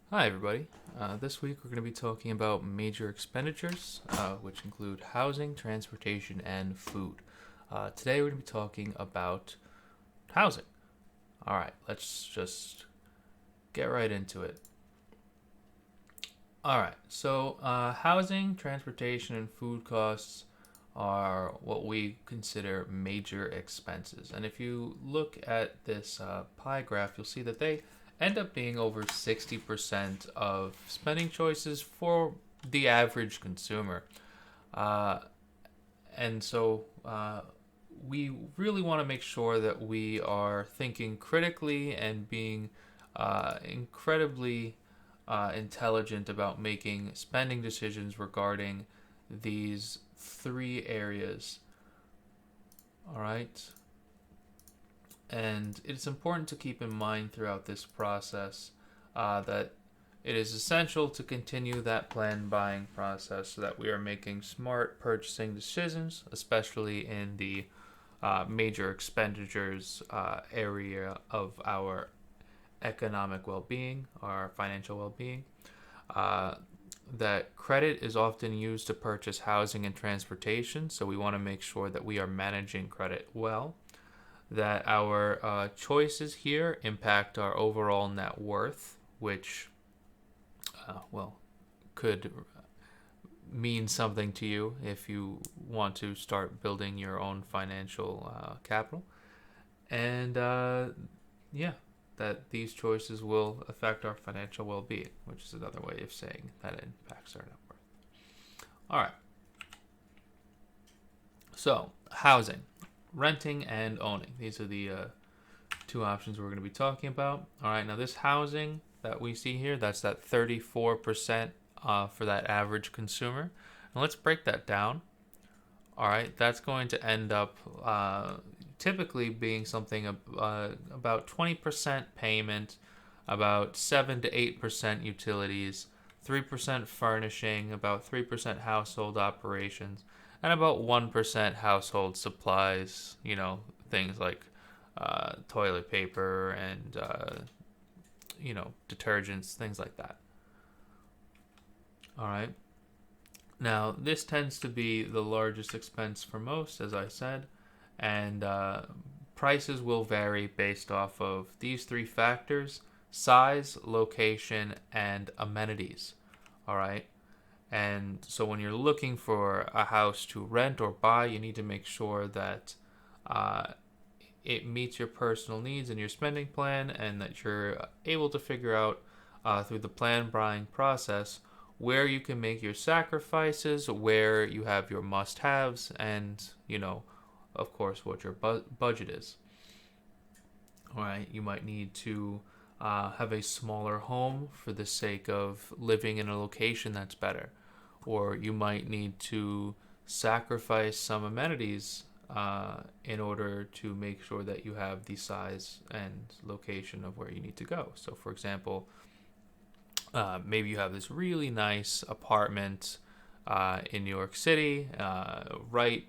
Hi, everybody. This week we're going to be talking about major expenditures, which include housing, transportation, and food. Today we're going to be talking about housing. All right, let's just get right into it. All right, so housing, transportation, and food costs are what we consider major expenses. And if you look at this pie graph, you'll see that they end up being over 60% of spending choices for the average consumer. Uh, and so we really want to make sure that we are thinking critically and being incredibly intelligent about making spending decisions regarding these three areas. All right. And it's important to keep in mind throughout this process that it is essential to continue that plan buying process so that we are making smart purchasing decisions, especially in the major expenditures area of our economic well being, our financial well being. Uh, that credit is often used to purchase housing and transportation, so we want to make sure that we are managing credit well, that our choices here impact our overall net worth, which, could mean something to you if you want to start building your own financial capital. And yeah, that these choices will affect our financial well being, which is another way of saying that it impacts our net worth. All right. So, housing, renting, and owning. These are the two options we're going to be talking about. All right. Now, this housing that we see here, that's that 34% for that average consumer. And let's break that down. All right. That's going to end up typically being something about 20% payment, about 7 to 8% utilities, 3% furnishing, about 3% household operations, and about 1% household supplies, things like toilet paper and, detergents, things like that. All right. Now, this tends to be the largest expense for most, as I said, and prices will vary based off of these three factors: size, location, and amenities. All right. And so when you're looking for a house to rent or buy, you need to make sure that uh, it meets your personal needs and your spending plan, and that you're able to figure out through the plan buying process where you can make your sacrifices, where you have your must haves, and, of course, what your budget is. All right, you might need to have a smaller home for the sake of living in a location that's better, or you might need to sacrifice some amenities in order to make sure that you have the size and location of where you need to go. So, for example, maybe you have this really nice apartment in New York City, right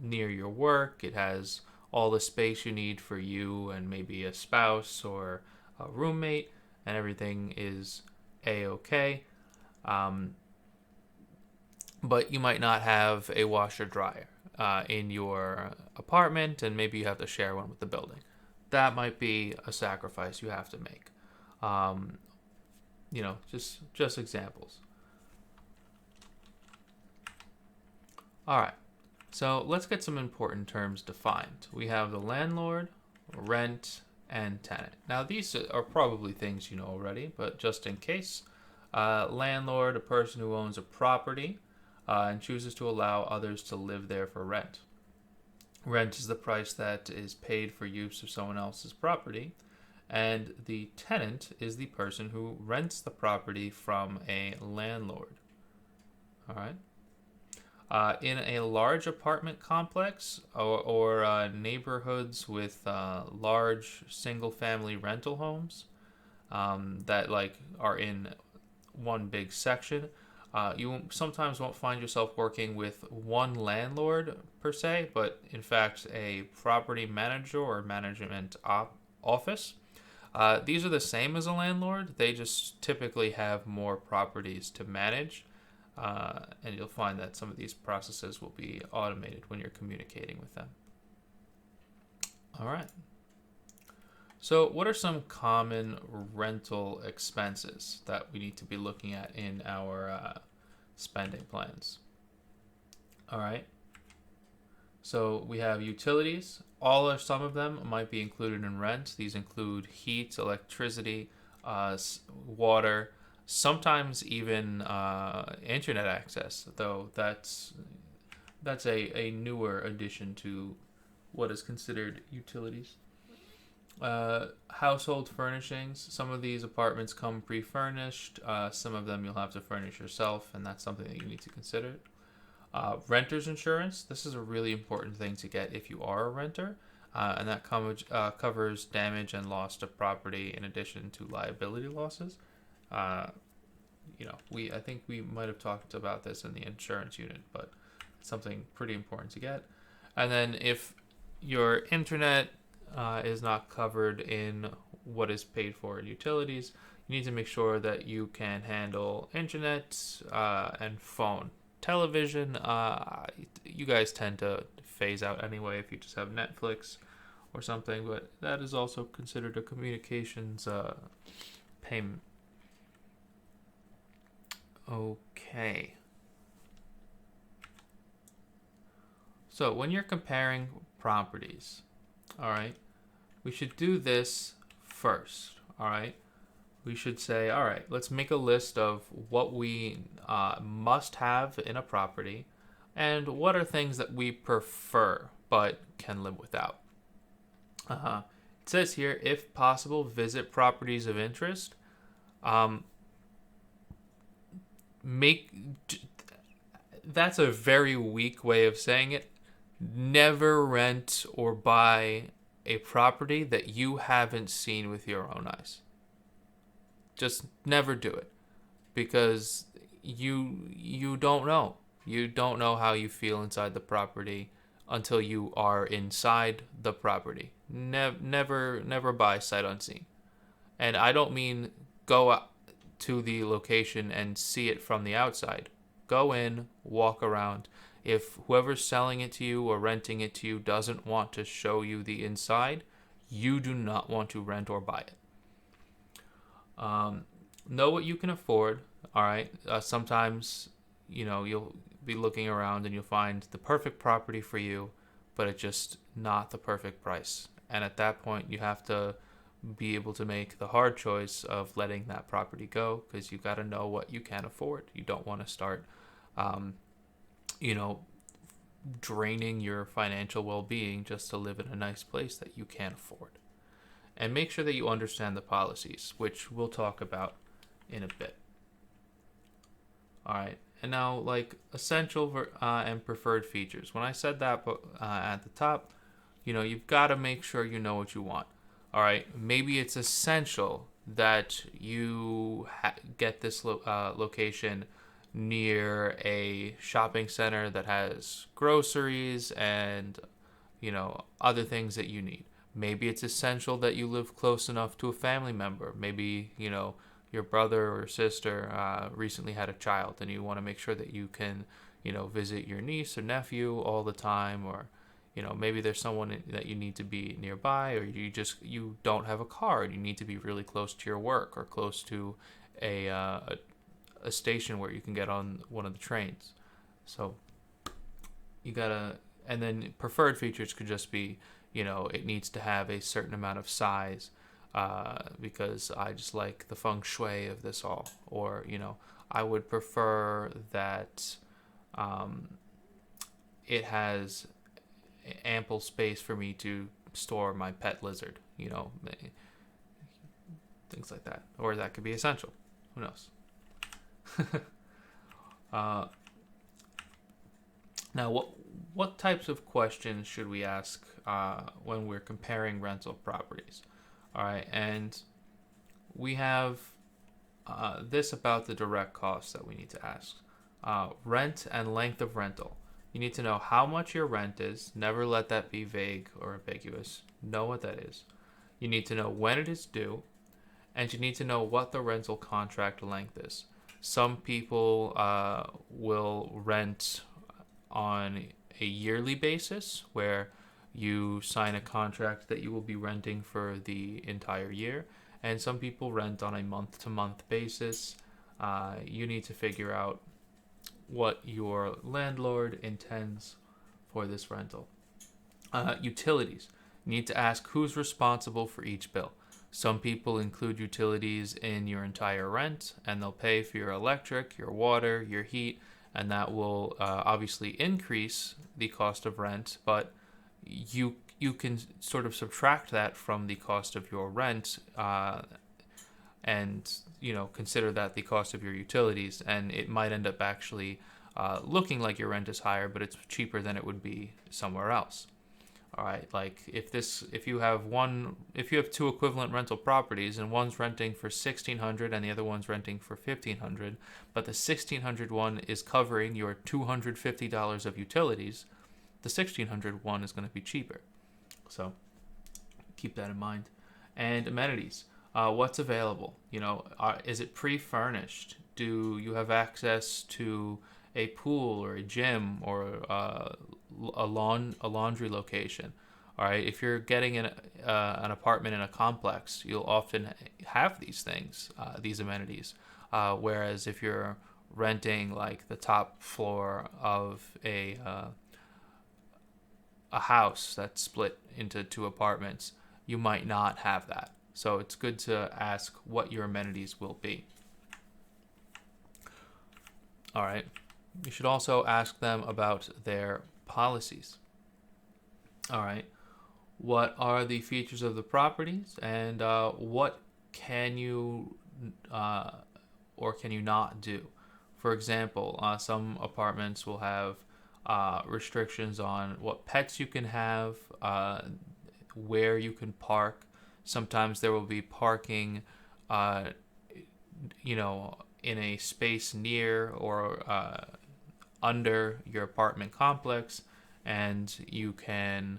near your work. It has all the space you need for you and maybe a spouse or a roommate, and everything is a-okay. Um, but you might not have a washer dryer in your apartment, and maybe you have to share one with the building. That might be a sacrifice you have to make. Um, just examples. All right. So let's get some important terms defined. We have the landlord, rent, and tenant. Now, these are probably things you know already, but just in case, landlord, a person who owns a property and chooses to allow others to live there for rent. Rent is the price that is paid for use of someone else's property, and the tenant is the person who rents the property from a landlord. All right. In a large apartment complex or neighborhoods with large single-family rental homes that are in one big section, you sometimes won't find yourself working with one landlord per se, but in fact a property manager or management office. These are the same as a landlord. They just typically have more properties to manage. And you'll find that some of these processes will be automated when you're communicating with them. All right. So, what are some common rental expenses that we need to be looking at in our spending plans? All right. So, we have utilities. All or some of them might be included in rent. These include heat, electricity, water, sometimes even internet access, though that's a newer addition to what is considered utilities. Household furnishings. Some of these apartments come pre-furnished. Some of them you'll have to furnish yourself, and that's something that you need to consider. Renter's insurance. This is a really important thing to get if you are a renter, and that covers damage and loss to property in addition to liability losses. I think we might have talked about this in the insurance unit, but it's something pretty important to get. And then if your internet is not covered in what is paid for in utilities, you need to make sure that you can handle internet and phone. Television, you guys tend to phase out anyway if you just have Netflix or something, but that is also considered a communications payment. Okay. So when you're comparing properties, all right, we should do this first, all right? We should say, all right, let's make a list of what we must have in a property and what are things that we prefer but can live without. It says here, if possible, visit properties of interest. That's a very weak way of saying it. Never rent or buy a property that you haven't seen with your own eyes. Just never do it, because you don't know. You don't know how you feel inside the property until you are inside the property. Never buy sight unseen. And I don't mean go to the location and see it from the outside. Go in, walk around. If whoever's selling it to you or renting it to you doesn't want to show you the inside, you do not want to rent or buy it. Know what you can afford. All right. Sometimes, you'll be looking around and you'll find the perfect property for you, but it's just not the perfect price. And at that point, you have to be able to make the hard choice of letting that property go, because you got to know what you can afford. You don't want to start, draining your financial well-being just to live in a nice place that you can't afford. And make sure that you understand the policies, which we'll talk about in a bit. All right. And now, essential and preferred features. When I said that at the top, you've got to make sure you know what you want. All right. Maybe it's essential that you get this location near a shopping center that has groceries and, other things that you need. Maybe it's essential that you live close enough to a family member. Maybe, your brother or sister recently had a child and you want to make sure that you can, visit your niece or nephew all the time. Or, maybe there's someone that you need to be nearby, or you don't have a car and you need to be really close to your work or close to a station where you can get on one of the trains. So you gotta, and then preferred features could just be, it needs to have a certain amount of size, because I just like the feng shui of this all. Or, I would prefer that it has ample space for me to store my pet lizard, things like that. Or that could be essential. Who knows? Now, what types of questions should we ask when we're comparing rental properties? All right, and we have this about the direct costs that we need to ask. Rent and length of rental. You need to know how much your rent is. Never let that be vague or ambiguous. Know what that is. You need to know when it is due, and you need to know what the rental contract length is. Some people will rent on a yearly basis where you sign a contract that you will be renting for the entire year, and some people rent on a month to month basis. You need to figure out what your landlord intends for this rental. Utilities. You need to ask who's responsible for each bill. Some people include utilities in your entire rent, and they'll pay for your electric, your water, your heat, and that will obviously increase the cost of rent, but you can sort of subtract that from the cost of your rent, and consider that the cost of your utilities, and it might end up actually looking like your rent is higher, but it's cheaper than it would be somewhere else. All right, like if you have two equivalent rental properties and one's renting for $1,600 and the other one's renting for $1,500, but the $1,600 one is covering your $250 of utilities, the $1,600 one is going to be cheaper. So keep that in mind. And amenities. What's available? Is it pre-furnished? Do you have access to a pool or a gym or a laundry location? All right, if you're getting an apartment in a complex, you'll often have these things, these amenities. Whereas if you're renting like the top floor of a house that's split into two apartments, you might not have that. So it's good to ask what your amenities will be. All right. You should also ask them about their policies. All right. What are the features of the properties, and what can you or can you not do? For example, some apartments will have restrictions on what pets you can have, where you can park. Sometimes there will be parking, in a space near or under your apartment complex, and you can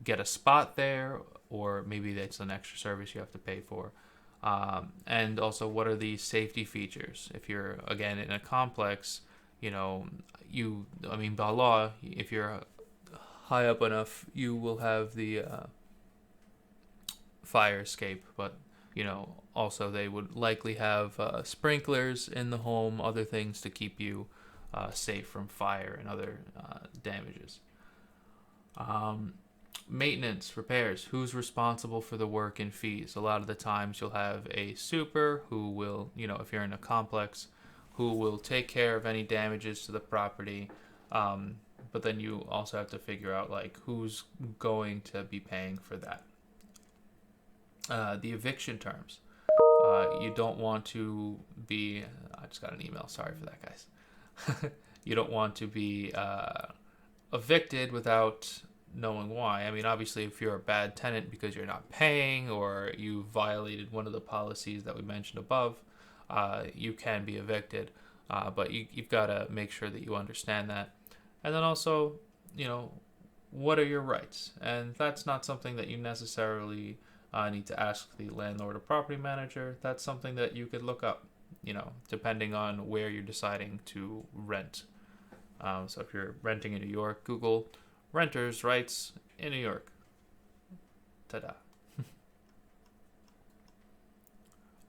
get a spot there, or maybe that's an extra service you have to pay for. And also, what are the safety features? If you're, again, in a complex, by law, if you're high up enough, you will have the fire escape, but also they would likely have sprinklers in the home, other things to keep you safe from fire and other damages. Maintenance, repairs, who's responsible for the work and fees? A lot of the times you'll have a super who will, if you're in a complex, who will take care of any damages to the property, but then you also have to figure out who's going to be paying for that. The eviction terms. You don't want to be... I just got an email. Sorry for that, guys. You don't want to be evicted without knowing why. I mean, obviously, if you're a bad tenant because you're not paying or you violated one of the policies that we mentioned above, you can be evicted. But you've got to make sure that you understand that. And then also, what are your rights? And that's not something that you necessarily... need to ask the landlord or property manager. That's something that you could look up, depending on where you're deciding to rent. So if you're renting in New York, Google renters' rights in New York. Ta-da.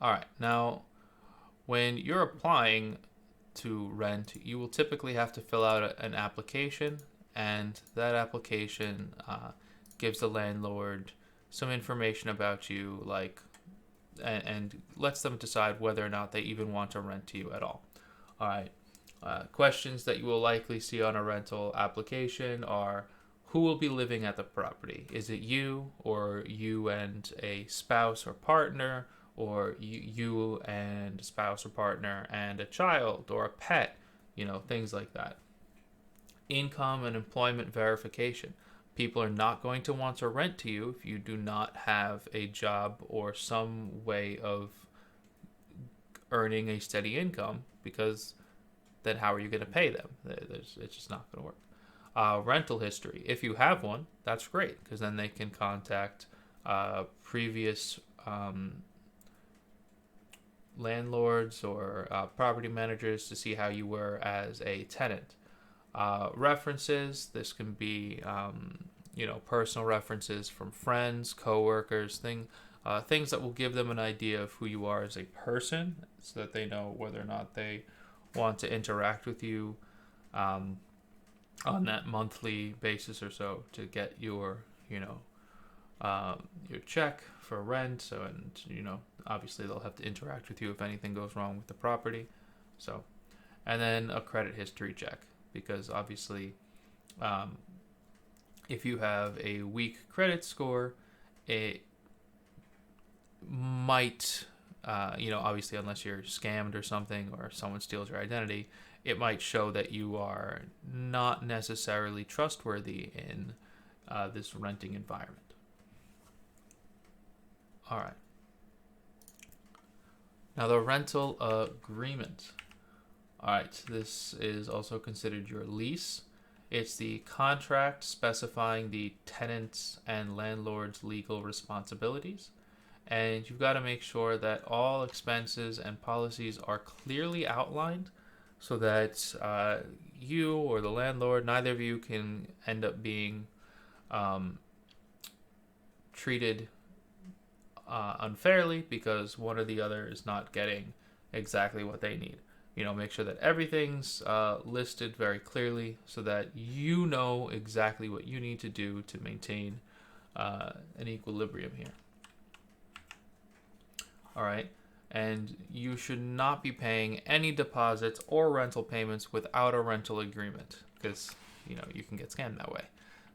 All right. Now, when you're applying to rent, you will typically have to fill out an application, and that application gives the landlord some information about you, and lets them decide whether or not they even want to rent to you at all. All right. Questions that you will likely see on a rental application are: who will be living at the property? Is it you, or you and a spouse or partner, or you and a spouse or partner and a child or a pet? Things like that. Income and employment verification. People are not going to want to rent to you if you do not have a job or some way of earning a steady income, because then how are you going to pay them? It's just not going to work. Rental history. If you have one, that's great, because then they can contact previous landlords or property managers to see how you were as a tenant. References, this can be personal references from friends, coworkers, things that will give them an idea of who you are as a person, so that they know whether or not they want to interact with you on that monthly basis or so to get your your check for rent. So, and obviously they'll have to interact with you if anything goes wrong with the property. So, and then a credit history check, because obviously if you have a weak credit score, it might obviously, unless you're scammed or something, or someone steals your identity, it might show that you are not necessarily trustworthy in this renting environment. All right. Now, the rental agreement. All right, this is also considered your lease. It's the contract specifying the tenant's and landlord's legal responsibilities. And you've got to make sure that all expenses and policies are clearly outlined, so that you or the landlord, neither of you, can end up being treated unfairly because one or the other is not getting exactly what they need. Make sure that everything's listed very clearly, so that you know exactly what you need to do to maintain an equilibrium here. All right. And you should not be paying any deposits or rental payments without a rental agreement, because you can get scammed that way.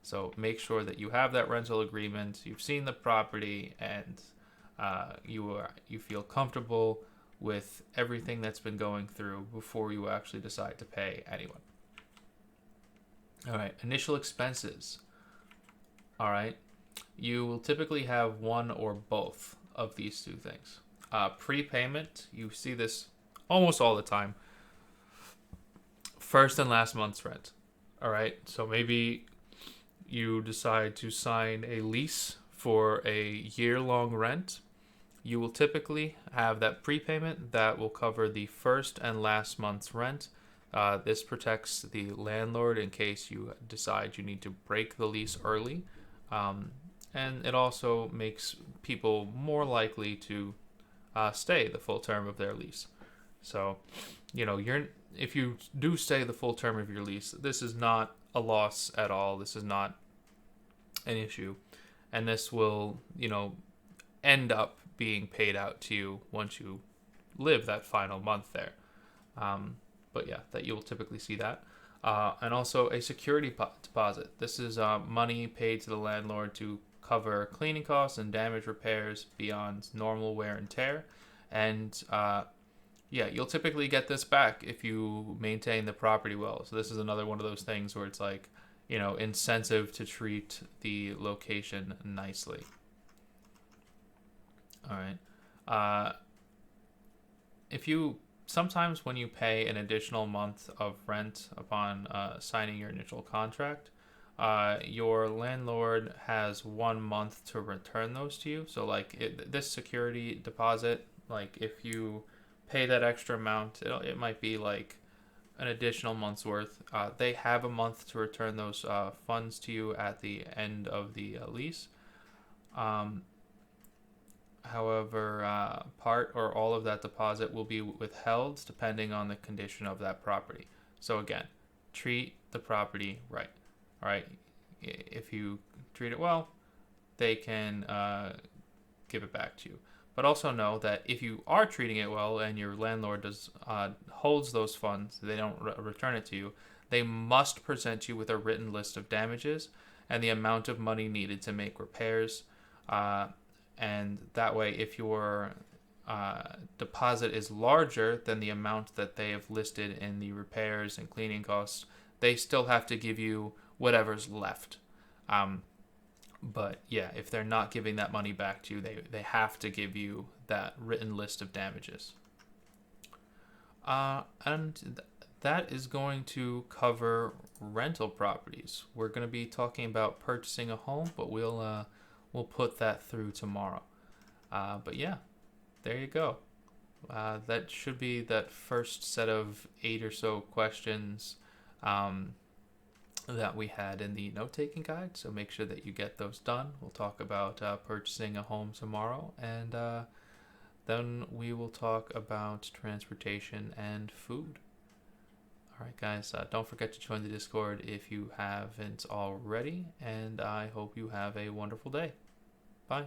So make sure that you have that rental agreement, you've seen the property, and you feel comfortable with everything that's been going through before you actually decide to pay anyone. All right, initial expenses. All right, you will typically have one or both of these two things. Prepayment, you see this almost all the time. First and last month's rent. All right, so maybe you decide to sign a lease for a year-long rent. You will typically have that prepayment that will cover the first and last month's rent. This protects the landlord in case you decide you need to break the lease early. And it also makes people more likely to stay the full term of their lease. So, if you do stay the full term of your lease, this is not a loss at all. This is not an issue. And this will, end up being paid out to you once you live that final month there. But yeah, that you'll typically see that. And also a security deposit. This is money paid to the landlord to cover cleaning costs and damage repairs beyond normal wear and tear. And you'll typically get this back if you maintain the property well. So this is another one of those things where it's like, incentive to treat the location nicely. All right. Sometimes when you pay an additional month of rent upon signing your initial contract, your landlord has 1 month to return those to you. So this security deposit, if you pay that extra amount, it might be like an additional month's worth. They have a month to return those funds to you at the end of the lease. However, part or all of that deposit will be withheld depending on the condition of that property. So again, treat the property right. All right. If you treat it well, they can give it back to you. But also know that if you are treating it well and your landlord holds those funds, they don't return it to you, they must present you with a written list of damages and the amount of money needed to make repairs. And that way, if your deposit is larger than the amount that they have listed in the repairs and cleaning costs, they still have to give you whatever's left. But yeah, if they're not giving that money back to you, they have to give you that written list of damages. And that is going to cover rental properties. We're going to be talking about purchasing a home, but we'll we'll put that through tomorrow. But yeah, there you go. That should be that first set of 8 or so questions that we had in the note-taking guide. So make sure that you get those done. We'll talk about purchasing a home tomorrow, and then we will talk about transportation and food. All right, guys, don't forget to join the Discord if you haven't already, and I hope you have a wonderful day. Bye.